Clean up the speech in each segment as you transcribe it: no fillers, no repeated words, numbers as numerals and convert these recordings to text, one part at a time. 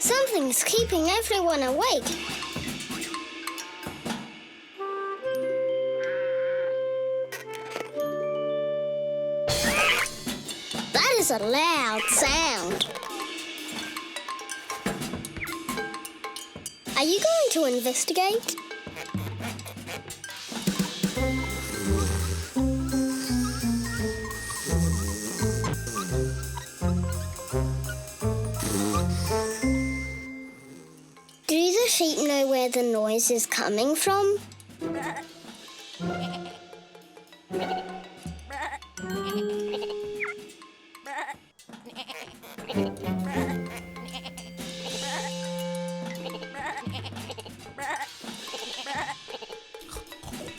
Something's keeping everyone awake. That is a loud sound. Are you going to investigate? Do the sheep know where the noise is coming from?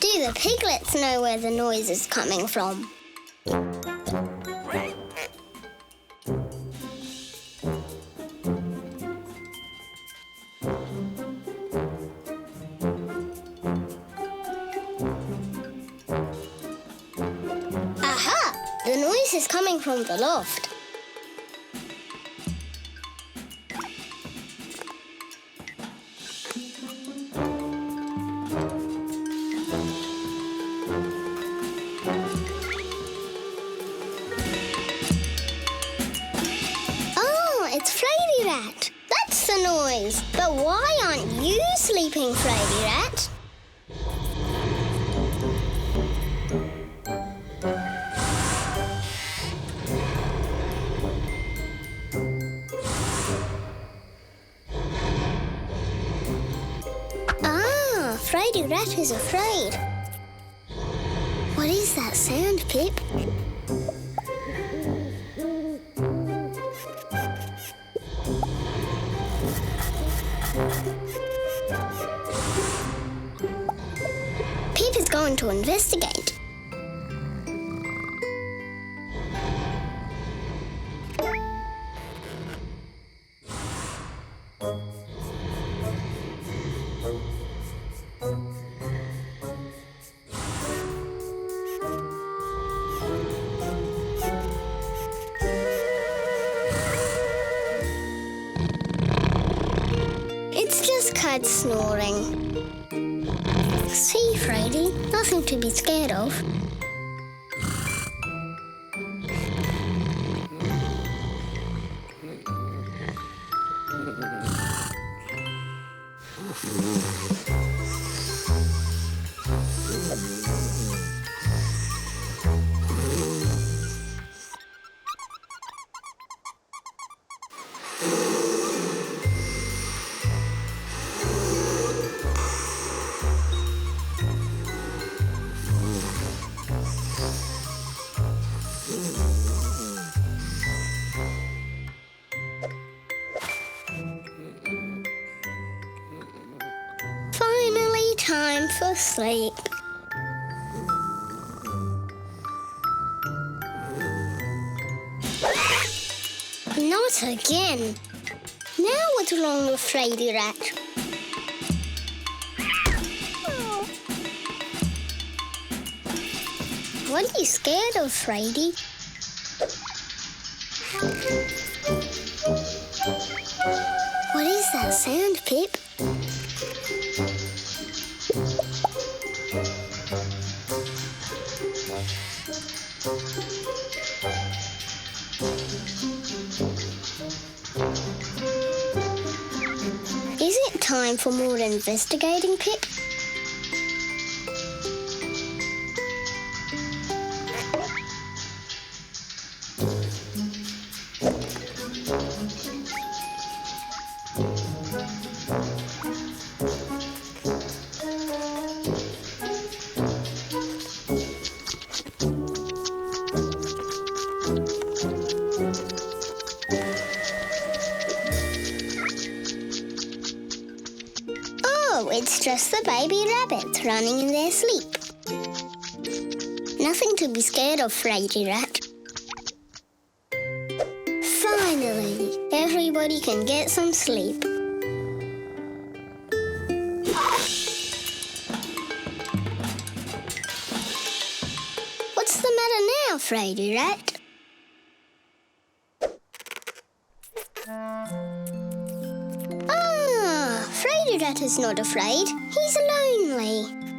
Do the piglets know where the noise is coming from? Aha! The noise is coming from the loft. It's Freddy Rat. That's the noise. But why aren't you sleeping, Freddy Rat? Ah, Freddy Rat is afraid. What is that sound, Pip? Pip is going to investigate. It's just Cud snoring. See, Freddy, nothing to be scared of. Finally, time for sleep. Not again. Now what's wrong with Freddy Rat? What are you scared of, Freddy? What is that sound, Pip? Is it time for more investigating, Pip? Oh, it's just the baby rabbits running in their sleep. Nothing to be scared of, Freddy Rat. Finally, everybody can get some sleep. What's the matter now, Freddy Rat? Freddy Rat is not afraid. He's lonely.